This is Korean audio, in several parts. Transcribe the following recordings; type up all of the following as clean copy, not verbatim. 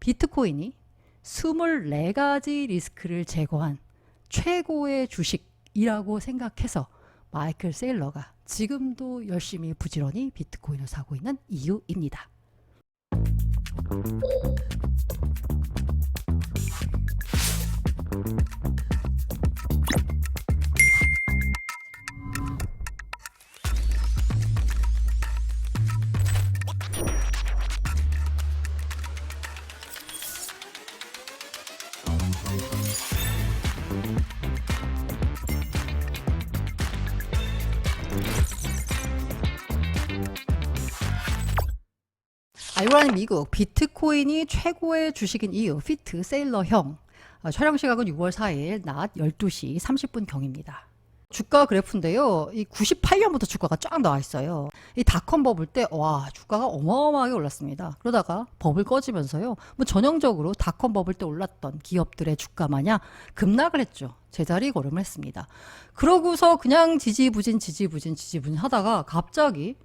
비트코인이 24가지 리스크를 제거한 최고의 주식이라고 생각해서 마이클 세일러가 지금도 열심히 부지런히 비트코인을 사고 있는 이유입니다. 알고라는 미국 비트코인이 최고의 주식인 이유 피트 세일러 형. 촬영 시각은 6월 4일 낮 12시 30분 경입니다. 주가 그래프인데요. 이 98년부터 주가가 쫙 나와 있어요. 이 닷컴 버블 때 와 주가가 어마어마하게 올랐습니다. 그러다가 버블 꺼지면서요. 뭐 전형적으로 닷컴 버블 때 올랐던 기업들의 주가 마냥 급락을 했죠. 제자리 걸음을 했습니다. 그러고서 그냥 지지부진 하다가 갑자기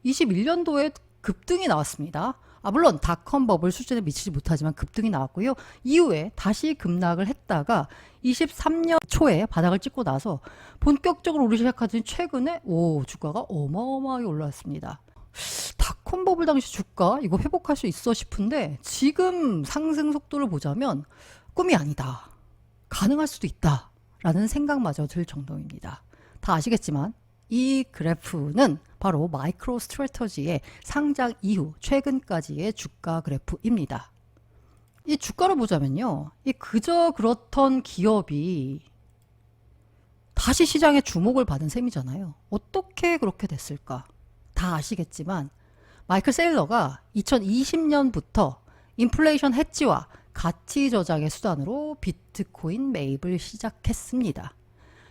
21년도에 급등이 나왔습니다. 물론 닷컴 버블 수준에 미치지 못하지만 급등이 나왔고요. 이후에 다시 급락을 했다가 23년 초에 바닥을 찍고 나서 본격적으로 오르기 시작하더니 최근에 주가가 어마어마하게 올라왔습니다. 닷컴 버블 당시 주가 이거 회복할 수 있어 싶은데 지금 상승 속도를 보자면 꿈이 아니다. 가능할 수도 있다. 라는 생각마저 들 정도입니다. 다 아시겠지만 이 그래프는 바로 마이크로 스트래터지의 상장 이후 최근까지의 주가 그래프입니다. 이 주가를 보자면요. 이 그저 그렇던 기업이 다시 시장에 주목을 받은 셈이잖아요. 어떻게 그렇게 됐을까? 다 아시겠지만 마이클 세일러가 2020년부터 인플레이션 해지와 가치 저장의 수단으로 비트코인 매입을 시작했습니다.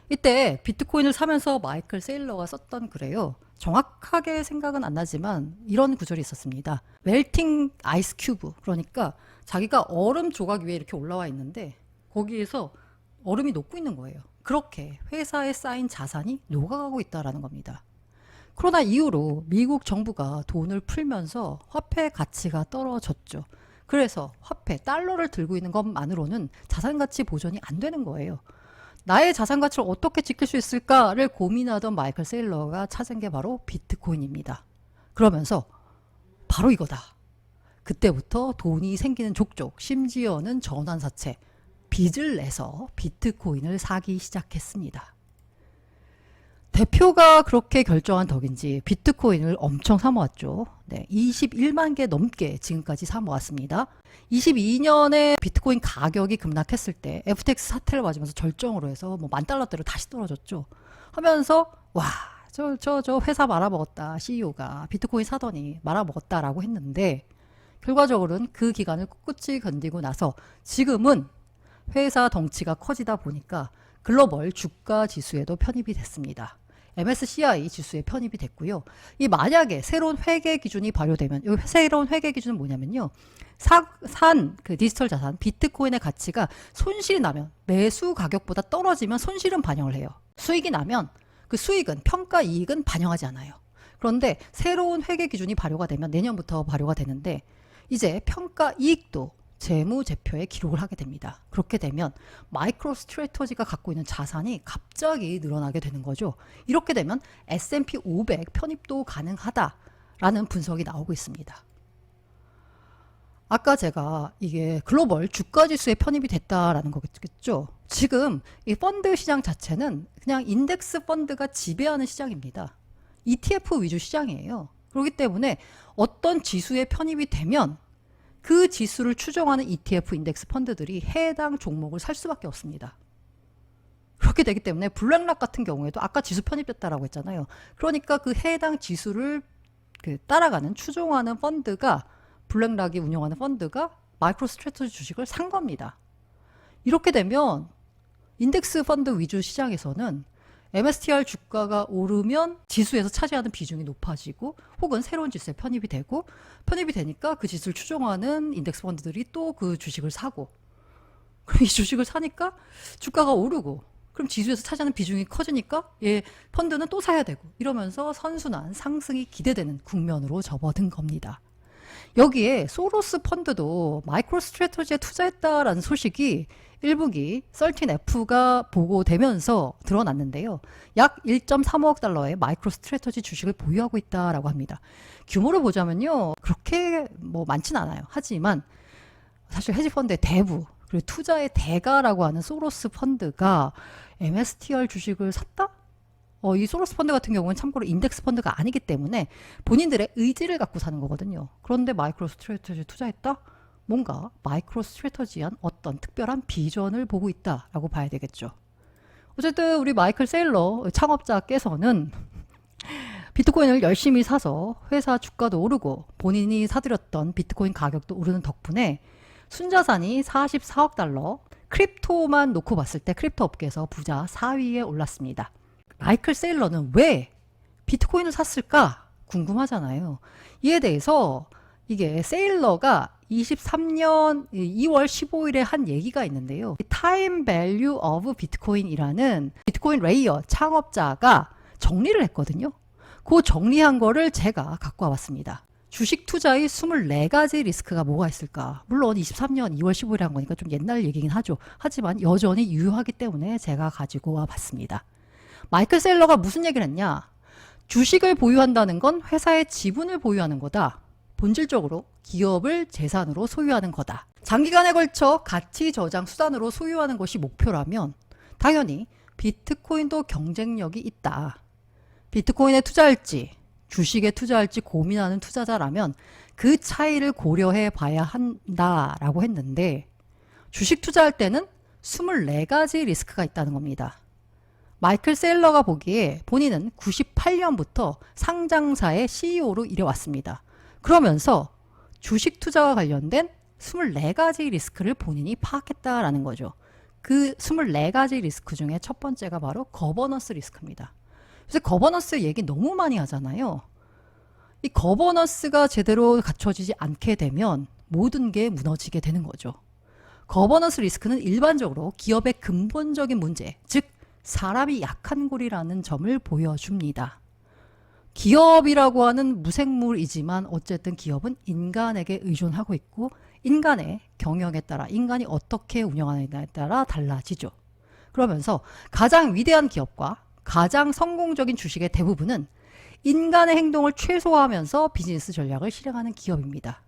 이때 비트코인을 사면서 마이클 세일러가 썼던 글에요. 정확하게 생각은 안 나지만 이런 구절이 있었습니다. 멜팅 아이스 큐브, 그러니까 자기가 얼음 조각 위에 이렇게 올라와 있는데 거기에서 얼음이 녹고 있는 거예요. 그렇게 회사에 쌓인 자산이 녹아가고 있다는 겁니다. 코로나 이후로 미국 정부가 돈을 풀면서 화폐 가치가 떨어졌죠. 그래서 화폐, 달러를 들고 있는 것만으로는 자산 가치 보존이 안 되는 거예요. 나의 자산 가치를 어떻게 지킬 수 있을까를 고민하던 마이클 세일러가 찾은 게 바로 비트코인입니다. 그러면서 바로 이거다. 그때부터 돈이 생기는 족족, 심지어는 전환사채, 빚을 내서 비트코인을 사기 시작했습니다. 대표가 그렇게 결정한 덕인지 비트코인을 엄청 사모았죠. 21만 개 넘게 지금까지 사모았습니다. 22년에 비트코인 가격이 급락했을 때 FTX 사태를 맞으면서 절정으로 해서 뭐 $10,000대로 다시 떨어졌죠. 하면서 저 회사 말아먹었다. CEO가 비트코인 사더니 말아먹었다라고 했는데 결과적으로는 그 기간을 꿋꿋이 견디고 나서 지금은 회사 덩치가 커지다 보니까 글로벌 주가 지수에도 편입이 됐습니다. MSCI 지수에 편입이 됐고요. 이 만약에 새로운 회계 기준이 발효되면, 이 새로운 회계 기준은 뭐냐면요. 산 그 디지털 자산 비트코인의 가치가 손실이 나면 매수 가격보다 떨어지면 손실은 반영을 해요. 수익이 나면 그 수익은 평가 이익은 반영하지 않아요. 그런데 새로운 회계 기준이 발효가 되면 내년부터 발효가 되는데 이제 평가 이익도 재무제표에 기록을 하게 됩니다. 그렇게 되면 마이크로 스트래터지가 갖고 있는 자산이 갑자기 늘어나게 되는 거죠. 이렇게 되면 S&P 500 편입도 가능하다라는 분석이 나오고 있습니다. 아까 제가 이게 글로벌 주가지수에 편입이 됐다라는 거겠죠. 지금 이 펀드 시장 자체는 그냥 인덱스 펀드가 지배하는 시장입니다. ETF 위주 시장이에요. 그렇기 때문에 어떤 지수에 편입이 되면 그 지수를 추정하는 ETF 인덱스 펀드들이 해당 종목을 살 수밖에 없습니다. 그렇게 되기 때문에 블랙락 같은 경우에도 아까 지수 편입됐다라고 했잖아요. 그러니까 그 해당 지수를 따라가는 추종하는 펀드가 블랙락이 운영하는 펀드가 마이크로 스트래터지 주식을 산 겁니다. 이렇게 되면 인덱스 펀드 위주 시장에서는 MSTR 주가가 오르면 지수에서 차지하는 비중이 높아지고 혹은 새로운 지수에 편입이 되고 편입이 되니까 그 지수를 추종하는 인덱스 펀드들이 또 그 주식을 사고 그럼 이 주식을 사니까 주가가 오르고 그럼 지수에서 차지하는 비중이 커지니까 펀드는 또 사야 되고 이러면서 선순환 상승이 기대되는 국면으로 접어든 겁니다. 여기에 소로스 펀드도 마이크로 스트래터지에 투자했다라는 소식이 1분기 13F가 보고되면서 드러났는데요. 약 1.35억 달러의 마이크로 스트래터지 주식을 보유하고 있다라고 합니다. 규모를 보자면요. 그렇게 뭐 많진 않아요. 하지만 사실 헤지펀드의 대부 그리고 투자의 대가라고 하는 소로스 펀드가 MSTR 주식을 샀다? 이 소로스 펀드 같은 경우는 참고로 인덱스 펀드가 아니기 때문에 본인들의 의지를 갖고 사는 거거든요. 그런데 마이크로 스트래터지에 투자했다? 뭔가 마이크로 스트래터지한 어떤 특별한 비전을 보고 있다라고 봐야 되겠죠. 어쨌든 우리 마이클 세일러 창업자께서는 비트코인을 열심히 사서 회사 주가도 오르고 본인이 사들였던 비트코인 가격도 오르는 덕분에 순자산이 44억 달러, 크립토만 놓고 봤을 때 크립토 업계에서 부자 4위에 올랐습니다. 마이클 세일러는 왜 비트코인을 샀을까 궁금하잖아요. 이에 대해서 이게 세일러가 23년 2월 15일에 한 얘기가 있는데요. 타임 밸류 오브 비트코인이라는 비트코인 레이어 창업자가 정리를 했거든요. 그 정리한 거를 제가 갖고 와봤습니다. 주식 투자의 24가지 리스크가 뭐가 있을까? 물론 23년 2월 15일에 한 거니까 좀 옛날 얘기긴 하죠. 하지만 여전히 유효하기 때문에 제가 가지고 와봤습니다. 마이클 세일러가 무슨 얘기를 했냐? 주식을 보유한다는 건 회사의 지분을 보유하는 거다. 본질적으로 기업을 재산으로 소유하는 거다. 장기간에 걸쳐 가치 저장 수단으로 소유하는 것이 목표라면 당연히 비트코인도 경쟁력이 있다. 비트코인에 투자할지 주식에 투자할지 고민하는 투자자라면 그 차이를 고려해 봐야 한다라고 했는데 주식 투자할 때는 24가지 리스크가 있다는 겁니다. 마이클 세일러가 보기에 본인은 98년부터 상장사의 CEO로 일해왔습니다. 그러면서 주식 투자와 관련된 24가지 리스크를 본인이 파악했다라는 거죠. 그 24가지 리스크 중에 첫 번째가 바로 거버넌스 리스크입니다. 그래서 거버넌스 얘기 너무 많이 하잖아요. 이 거버넌스가 제대로 갖춰지지 않게 되면 모든 게 무너지게 되는 거죠. 거버넌스 리스크는 일반적으로 기업의 근본적인 문제, 즉 사람이 약한 골이라는 점을 보여줍니다. 기업이라고 하는 무생물이지만 어쨌든 기업은 인간에게 의존하고 있고 인간의 경영에 따라 인간이 어떻게 운영하느냐에 따라 달라지죠. 그러면서 가장 위대한 기업과 가장 성공적인 주식의 대부분은 인간의 행동을 최소화하면서 비즈니스 전략을 실행하는 기업입니다.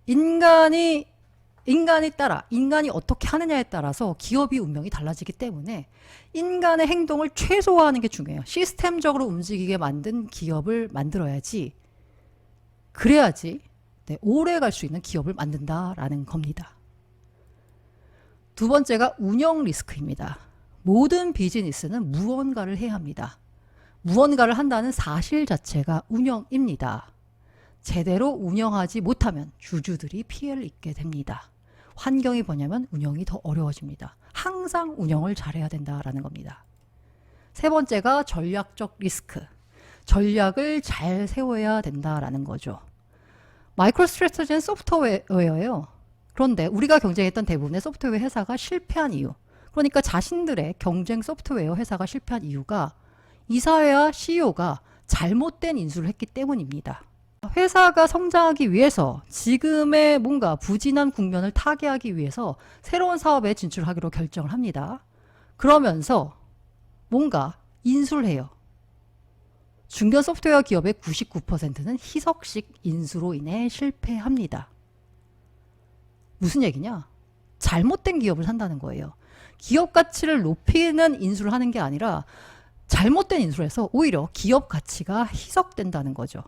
인간이 어떻게 하느냐에 따라서 기업이 운명이 달라지기 때문에 인간의 행동을 최소화하는 게 중요해요. 시스템적으로 움직이게 만든 기업을 만들어야지. 그래야지 오래 갈 수 있는 기업을 만든다라는 겁니다. 두 번째가 운영 리스크입니다. 모든 비즈니스는 무언가를 해야 합니다. 무언가를 한다는 사실 자체가 운영입니다. 제대로 운영하지 못하면 주주들이 피해를 입게 됩니다. 환경이 뭐냐면 운영이 더 어려워집니다. 항상 운영을 잘해야 된다라는 겁니다. 세 번째가 전략적 리스크. 전략을 잘 세워야 된다라는 거죠. 마이크로 스트래터지는 소프트웨어예요. 그런데 우리가 경쟁했던 대부분의 소프트웨어 회사가 실패한 이유, 그러니까 자신들의 경쟁 소프트웨어 회사가 실패한 이유가 이사회와 CEO가 잘못된 인수를 했기 때문입니다. 회사가 성장하기 위해서 지금의 뭔가 부진한 국면을 타개하기 위해서 새로운 사업에 진출하기로 결정을 합니다. 그러면서 뭔가 인수를 해요. 중견 소프트웨어 기업의 99%는 희석식 인수로 인해 실패합니다. 무슨 얘기냐? 잘못된 기업을 산다는 거예요. 기업 가치를 높이는 인수를 하는 게 아니라 잘못된 인수를 해서 오히려 기업 가치가 희석된다는 거죠.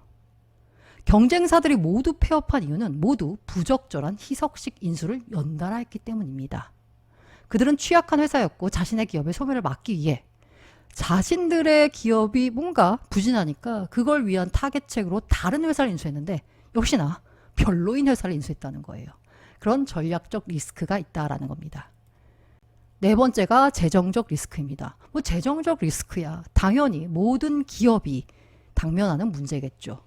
경쟁사들이 모두 폐업한 이유는 모두 부적절한 희석식 인수를 연달아 했기 때문입니다. 그들은 취약한 회사였고 자신의 기업의 소멸을 막기 위해 자신들의 기업이 뭔가 부진하니까 그걸 위한 타겟책으로 다른 회사를 인수했는데 역시나 별로인 회사를 인수했다는 거예요. 그런 전략적 리스크가 있다라는 겁니다. 네 번째가 재정적 리스크입니다. 뭐 재정적 리스크야 당연히 모든 기업이 당면하는 문제겠죠.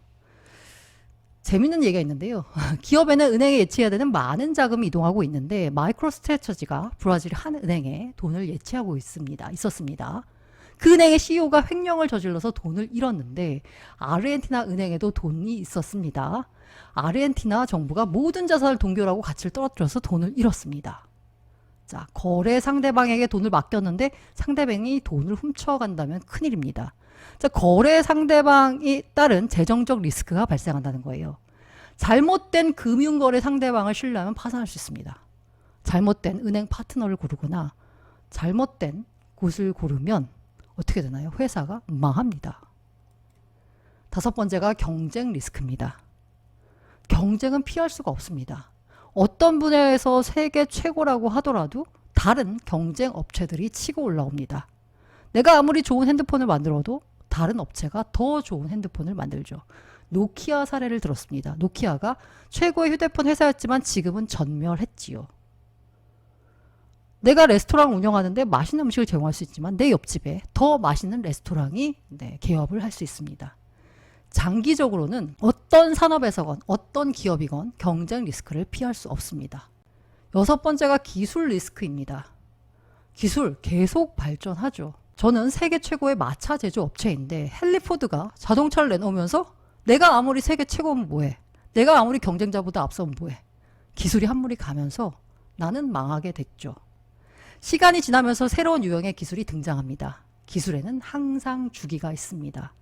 재밌는 얘기가 있는데요. 기업에는 은행에 예치해야 되는 많은 자금이 이동하고 있는데 마이크로 스트래터지가 브라질 한 은행에 돈을 예치하고 있었습니다. 그 은행의 CEO가 횡령을 저질러서 돈을 잃었는데 아르헨티나 은행에도 돈이 있었습니다. 아르헨티나 정부가 모든 자산을 동결하고 가치를 떨어뜨려서 돈을 잃었습니다. 자, 거래 상대방에게 돈을 맡겼는데 상대방이 돈을 훔쳐간다면 큰일입니다. 자, 거래 상대방이 따른 재정적 리스크가 발생한다는 거예요. 잘못된 금융거래 상대방을 신뢰하면 파산할 수 있습니다. 잘못된 은행 파트너를 고르거나 잘못된 곳을 고르면 어떻게 되나요? 회사가 망합니다. 다섯 번째가 경쟁 리스크입니다. 경쟁은 피할 수가 없습니다. 어떤 분야에서 세계 최고라고 하더라도 다른 경쟁 업체들이 치고 올라옵니다. 내가 아무리 좋은 핸드폰을 만들어도 다른 업체가 더 좋은 핸드폰을 만들죠. 노키아 사례를 들었습니다. 노키아가 최고의 휴대폰 회사였지만 지금은 전멸했지요. 내가 레스토랑 운영하는데 맛있는 음식을 제공할 수 있지만 내 옆집에 더 맛있는 레스토랑이 개업을 할 수 있습니다. 장기적으로는 어떤 산업에서건 어떤 기업이건 경쟁 리스크를 피할 수 없습니다. 여섯 번째가 기술 리스크입니다. 기술 계속 발전하죠. 저는 세계 최고의 마차 제조 업체인데 헨리포드가 자동차를 내놓으면서 내가 아무리 세계 최고면 뭐해? 내가 아무리 경쟁자보다 앞서면 뭐해? 기술이 한 물이 가면서 나는 망하게 됐죠. 시간이 지나면서 새로운 유형의 기술이 등장합니다. 기술에는 항상 주기가 있습니다.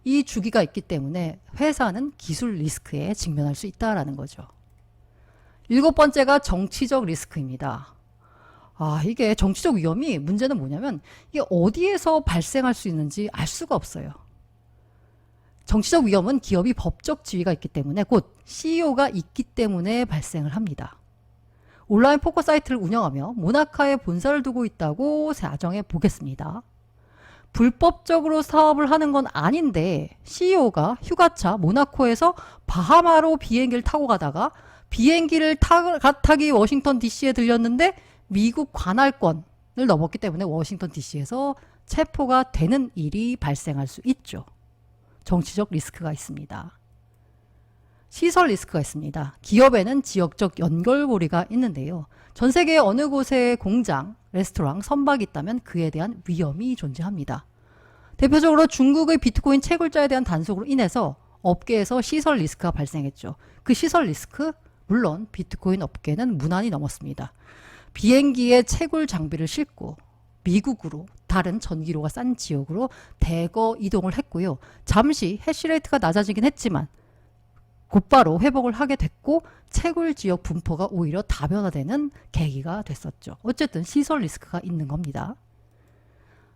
이 주기가 있기 때문에 회사는 기술 리스크에 직면할 수 있다는 거죠. 일곱 번째가 정치적 리스크입니다. 이게 정치적 위험이 문제는 뭐냐면 이게 어디에서 발생할 수 있는지 알 수가 없어요. 정치적 위험은 기업이 법적 지위가 있기 때문에 곧 CEO가 있기 때문에 발생을 합니다. 온라인 포커 사이트를 운영하며 모나카에 본사를 두고 있다고 가정해 보겠습니다. 불법적으로 사업을 하는 건 아닌데 CEO가 휴가차 모나코에서 바하마로 비행기를 타고 가다가 비행기를 타기 워싱턴 DC에 들렸는데 미국 관할권을 넘었기 때문에 워싱턴 DC에서 체포가 되는 일이 발생할 수 있죠. 정치적 리스크가 있습니다. 시설 리스크가 있습니다. 기업에는 지역적 연결고리가 있는데요. 전 세계 어느 곳에 공장, 레스토랑, 선박이 있다면 그에 대한 위험이 존재합니다. 대표적으로 중국의 비트코인 채굴자에 대한 단속으로 인해서 업계에서 시설 리스크가 발생했죠. 그 시설 리스크, 물론 비트코인 업계는 무난히 넘었습니다. 비행기에 채굴 장비를 싣고 미국으로 다른 전기료가 싼 지역으로 대거 이동을 했고요. 잠시 해시레이트가 낮아지긴 했지만 곧바로 회복을 하게 됐고 채굴 지역 분포가 오히려 다변화되는 계기가 됐었죠. 어쨌든 시설 리스크가 있는 겁니다.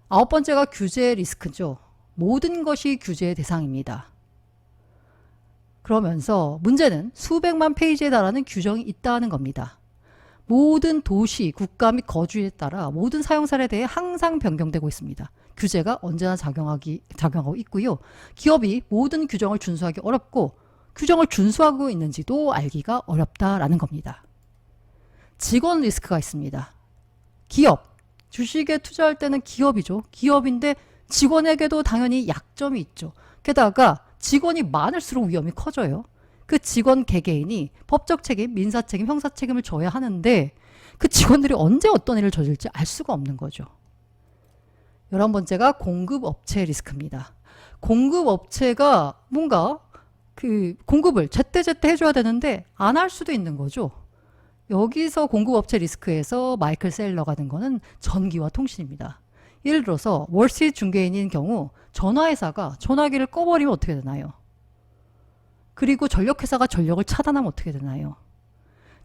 아홉 번째가 규제 리스크죠. 모든 것이 규제의 대상입니다. 그러면서 문제는 수백만 페이지에 달하는 규정이 있다는 겁니다. 모든 도시, 국가 및 거주에 따라 모든 사용사에 대해 항상 변경되고 있습니다. 규제가 언제나 작용하고 있고요. 기업이 모든 규정을 준수하기 어렵고 규정을 준수하고 있는지도 알기가 어렵다라는 겁니다. 직원 리스크가 있습니다. 기업, 주식에 투자할 때는 기업이죠. 기업인데 직원에게도 당연히 약점이 있죠. 게다가 직원이 많을수록 위험이 커져요. 그 직원 개개인이 법적 책임, 민사 책임, 형사 책임을 져야 하는데 그 직원들이 언제 어떤 일을 저질지 알 수가 없는 거죠. 11번째가 공급업체 리스크입니다. 공급업체가 뭔가 그 공급을 제때제때 해줘야 되는데 안 할 수도 있는 거죠. 여기서 공급업체 리스크에서 마이클 세일러가 된 거는 전기와 통신입니다. 예를 들어서 월스트리트 중개인인 경우 전화회사가 전화기를 꺼버리면 어떻게 되나요? 그리고 전력회사가 전력을 차단하면 어떻게 되나요?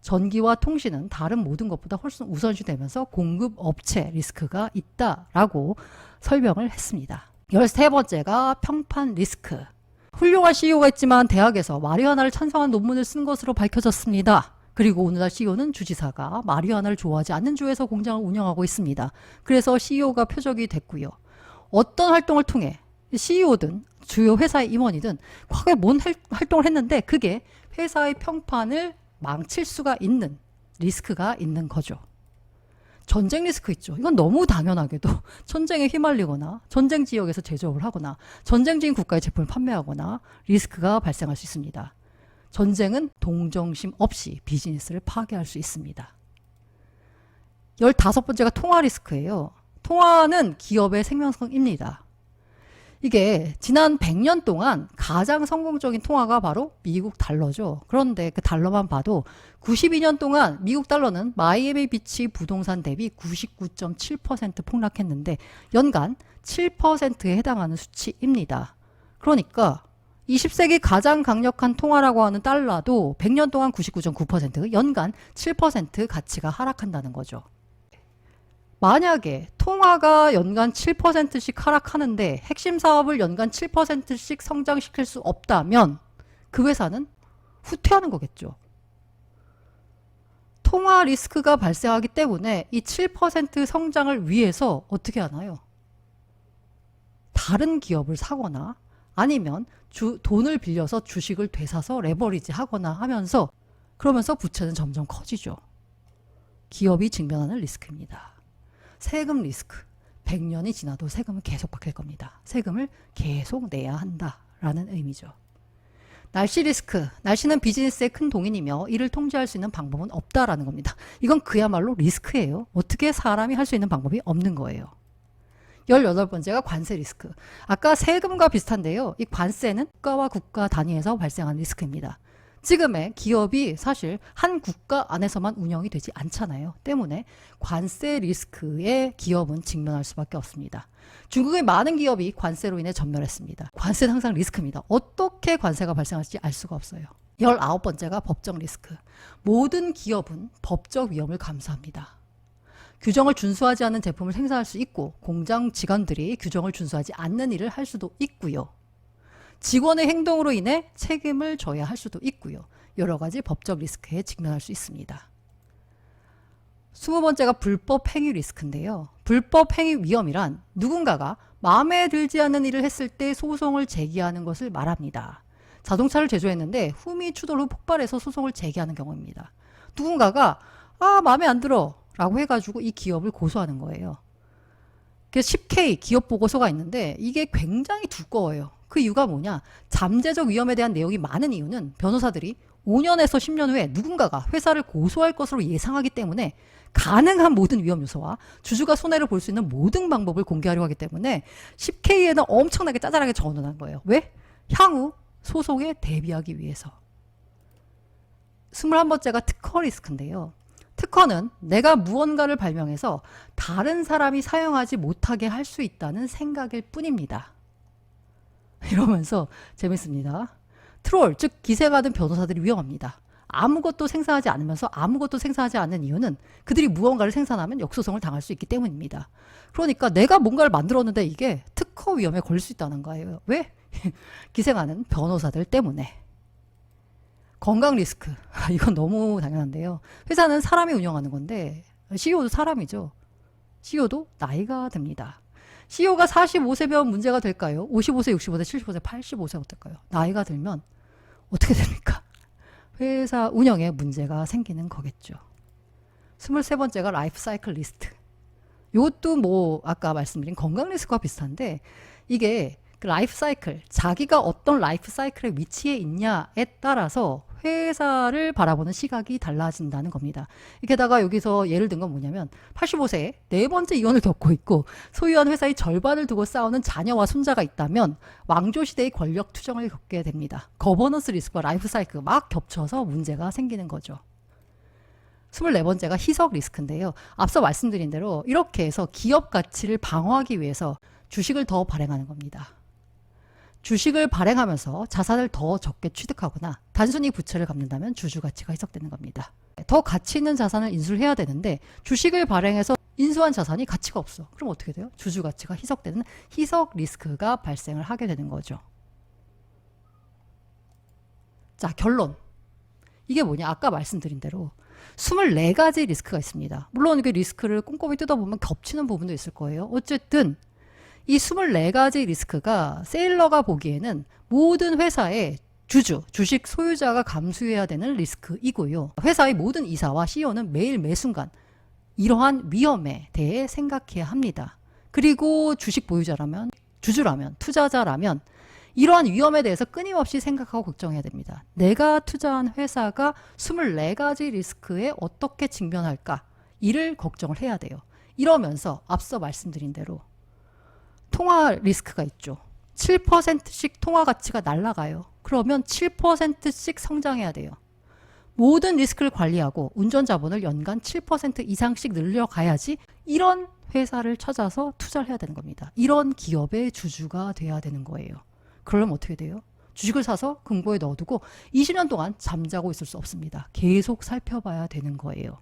전기와 통신은 다른 모든 것보다 훨씬 우선시되면서 공급업체 리스크가 있다라고 설명을 했습니다. 13번째가 평판 리스크. 훌륭한 CEO가 있지만 대학에서 마리화나를 찬성한 논문을 쓴 것으로 밝혀졌습니다. 그리고 오늘날 CEO는 주지사가 마리화나를 좋아하지 않는 주에서 공장을 운영하고 있습니다. 그래서 CEO가 표적이 됐고요. 어떤 활동을 통해 CEO든 주요 회사의 임원이든 과거에 뭔 활동을 했는데 그게 회사의 평판을 망칠 수가 있는 리스크가 있는 거죠. 전쟁 리스크 있죠. 이건 너무 당연하게도 전쟁에 휘말리거나 전쟁 지역에서 제조업을 하거나 전쟁지인 국가의 제품을 판매하거나 리스크가 발생할 수 있습니다. 전쟁은 동정심 없이 비즈니스를 파괴할 수 있습니다. 15번째가 통화 리스크예요. 통화는 기업의 생명성입니다. 이게 지난 100년 동안 가장 성공적인 통화가 바로 미국 달러죠. 그런데 그 달러만 봐도 92년 동안 미국 달러는 마이애미 비치 부동산 대비 99.7% 폭락했는데 연간 7%에 해당하는 수치입니다. 그러니까 20세기 가장 강력한 통화라고 하는 달러도 100년 동안 99.9%, 연간 7% 가치가 하락한다는 거죠. 만약에 통화가 연간 7%씩 하락하는데 핵심 사업을 연간 7%씩 성장시킬 수 없다면 그 회사는 후퇴하는 거겠죠. 통화 리스크가 발생하기 때문에 이 7% 성장을 위해서 어떻게 하나요? 다른 기업을 사거나 아니면 돈을 빌려서 주식을 되사서 레버리지 하거나 하면서 그러면서 부채는 점점 커지죠. 기업이 직면하는 리스크입니다. 세금 리스크. 100년이 지나도 세금은 계속 바뀔 겁니다. 세금을 계속 내야 한다라는 의미죠. 날씨 리스크. 날씨는 비즈니스의 큰 동인이며 이를 통제할 수 있는 방법은 없다라는 겁니다. 이건 그야말로 리스크예요. 어떻게 사람이 할 수 있는 방법이 없는 거예요. 18번째가 관세 리스크. 아까 세금과 비슷한데요. 이 관세는 국가와 국가 단위에서 발생하는 리스크입니다. 지금의 기업이 사실 한 국가 안에서만 운영이 되지 않잖아요. 때문에 관세 리스크에 기업은 직면할 수밖에 없습니다. 중국의 많은 기업이 관세로 인해 전멸했습니다. 관세는 항상 리스크입니다. 어떻게 관세가 발생할지 알 수가 없어요. 19번째가 법적 리스크. 모든 기업은 법적 위험을 감수합니다. 규정을 준수하지 않는 제품을 생산할 수 있고 공장 직원들이 규정을 준수하지 않는 일을 할 수도 있고요. 직원의 행동으로 인해 책임을 져야 할 수도 있고요. 여러 가지 법적 리스크에 직면할 수 있습니다. 20번째가 불법 행위 리스크인데요. 불법 행위 위험이란 누군가가 마음에 들지 않는 일을 했을 때 소송을 제기하는 것을 말합니다. 자동차를 제조했는데 흠이 추돌 후 폭발해서 소송을 제기하는 경우입니다. 누군가가 마음에 안 들어 라고 해가지고 이 기업을 고소하는 거예요. 그래서 10K 기업 보고서가 있는데 이게 굉장히 두꺼워요. 그 이유가 뭐냐? 잠재적 위험에 대한 내용이 많은 이유는 변호사들이 5년에서 10년 후에 누군가가 회사를 고소할 것으로 예상하기 때문에 가능한 모든 위험 요소와 주주가 손해를 볼 수 있는 모든 방법을 공개하려고 하기 때문에 10K에는 엄청나게 짜잘하게 적어놓은 거예요. 왜? 향후 소송에 대비하기 위해서. 21번째가 특허 리스크인데요. 특허는 내가 무언가를 발명해서 다른 사람이 사용하지 못하게 할 수 있다는 생각일 뿐입니다. 이러면서 재밌습니다. 트롤, 즉 기생하는 변호사들이 위험합니다. 아무것도 생산하지 않으면서 아무것도 생산하지 않는 이유는 그들이 무언가를 생산하면 역소송을 당할 수 있기 때문입니다. 그러니까 내가 뭔가를 만들었는데 이게 특허 위험에 걸릴 수 있다는 거예요. 왜? 기생하는 변호사들 때문에. 건강 리스크. 이건 너무 당연한데요. 회사는 사람이 운영하는 건데 CEO도 사람이죠. CEO도 나이가 듭니다. CEO가 45세면 문제가 될까요? 55세, 65세, 75세, 85세 어떨까요? 나이가 들면 어떻게 됩니까? 회사 운영에 문제가 생기는 거겠죠. 23번째가 라이프 사이클 리스크. 이것도 뭐 아까 말씀드린 건강 리스크와 비슷한데 이게 그 라이프 사이클, 자기가 어떤 라이프 사이클의 위치에 있냐에 따라서 회사를 바라보는 시각이 달라진다는 겁니다. 게다가 여기서 예를 든 건 뭐냐면 85세에 네 번째 이혼을 겪고 있고 소유한 회사의 절반을 두고 싸우는 자녀와 손자가 있다면 왕조시대의 권력 투정을 겪게 됩니다. 거버넌스 리스크와 라이프 사이클 막 겹쳐서 문제가 생기는 거죠. 24번째가 희석 리스크인데요. 앞서 말씀드린 대로 이렇게 해서 기업 가치를 방어하기 위해서 주식을 더 발행하는 겁니다. 주식을 발행하면서 자산을 더 적게 취득하거나 단순히 부채를 갚는다면 주주 가치가 희석되는 겁니다. 더 가치 있는 자산을 인수를 해야 되는데 주식을 발행해서 인수한 자산이 가치가 없어. 그럼 어떻게 돼요? 주주 가치가 희석되는 희석 리스크가 발생을 하게 되는 거죠. 자, 결론. 이게 뭐냐? 아까 말씀드린 대로 24가지 리스크가 있습니다. 물론 그 리스크를 꼼꼼히 뜯어보면 겹치는 부분도 있을 거예요. 어쨌든 이 24가지 리스크가 세일러가 보기에는 모든 회사의 주식 소유자가 감수해야 되는 리스크이고요. 회사의 모든 이사와 CEO는 매일 매순간 이러한 위험에 대해 생각해야 합니다. 그리고 주식 보유자라면, 주주라면, 투자자라면 이러한 위험에 대해서 끊임없이 생각하고 걱정해야 됩니다. 내가 투자한 회사가 24가지 리스크에 어떻게 직면할까? 이를 걱정을 해야 돼요. 이러면서 앞서 말씀드린 대로 통화 리스크가 있죠. 7%씩 통화 가치가 날아가요. 그러면 7%씩 성장해야 돼요. 모든 리스크를 관리하고 운전 자본을 연간 7% 이상씩 늘려가야지 이런 회사를 찾아서 투자를 해야 되는 겁니다. 이런 기업의 주주가 돼야 되는 거예요. 그러면 어떻게 돼요? 주식을 사서 금고에 넣어두고 20년 동안 잠자고 있을 수 없습니다. 계속 살펴봐야 되는 거예요.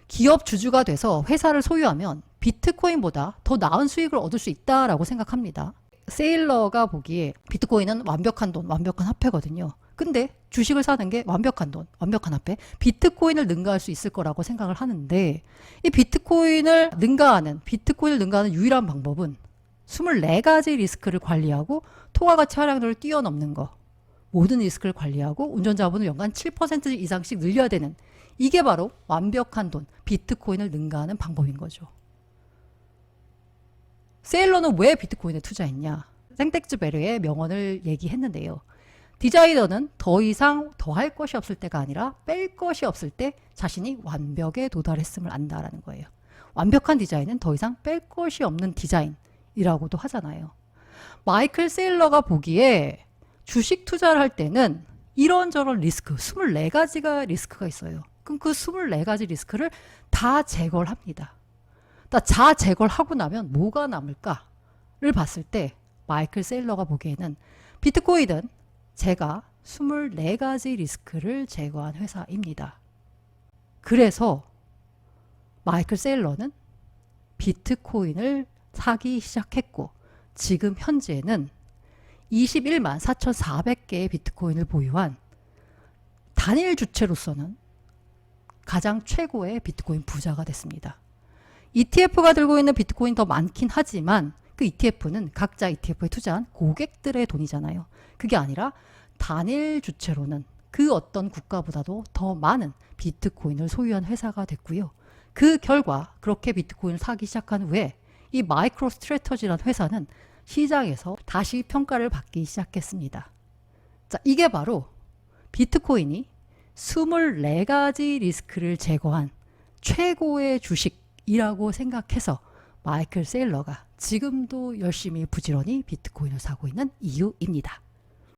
기업 주주가 돼서 회사를 소유하면 비트코인보다 더 나은 수익을 얻을 수 있다라고 생각합니다. 세일러가 보기에 비트코인은 완벽한 돈, 완벽한 화폐거든요. 근데 주식을 사는 게 완벽한 돈, 완벽한 화폐, 비트코인을 능가할 수 있을 거라고 생각을 하는데 이 비트코인을 능가하는 유일한 방법은 24가지 리스크를 관리하고 통화가치 하락률을 뛰어넘는 거, 모든 리스크를 관리하고 운전자본을 연간 7% 이상씩 늘려야 되는, 이게 바로 완벽한 돈, 비트코인을 능가하는 방법인 거죠. 세일러는 왜 비트코인에 투자했냐? 생텍스 베르의 명언을 얘기했는데요. 디자이너는 더 이상 더할 것이 없을 때가 아니라 뺄 것이 없을 때 자신이 완벽에 도달했음을 안다라는 거예요. 완벽한 디자인은 더 이상 뺄 것이 없는 디자인이라고도 하잖아요. 마이클 세일러가 보기에 주식 투자를 할 때는 이런저런 리스크, 24가지가 리스크가 있어요. 그럼 그 24가지 리스크를 다 제거를 합니다. 다 제거를 하고 나면 뭐가 남을까를 봤을 때 마이클 세일러가 보기에는 비트코인은 제가 24가지 리스크를 제거한 회사입니다. 그래서 마이클 세일러는 비트코인을 사기 시작했고 지금 현재는 21만 4,400개의 비트코인을 보유한 단일 주체로서는 가장 최고의 비트코인 부자가 됐습니다. ETF가 들고 있는 비트코인 더 많긴 하지만 그 ETF는 각자 ETF에 투자한 고객들의 돈이잖아요. 그게 아니라 단일 주체로는 그 어떤 국가보다도 더 많은 비트코인을 소유한 회사가 됐고요. 그 결과 그렇게 비트코인을 사기 시작한 후에 이 마이크로 스트래터지라는 회사는 시장에서 다시 평가를 받기 시작했습니다. 자, 이게 바로 비트코인이 24가지 리스크를 제거한 최고의 주식이라고 생각해서 마이클 세일러가 지금도 열심히 부지런히 비트코인을 사고 있는 이유입니다.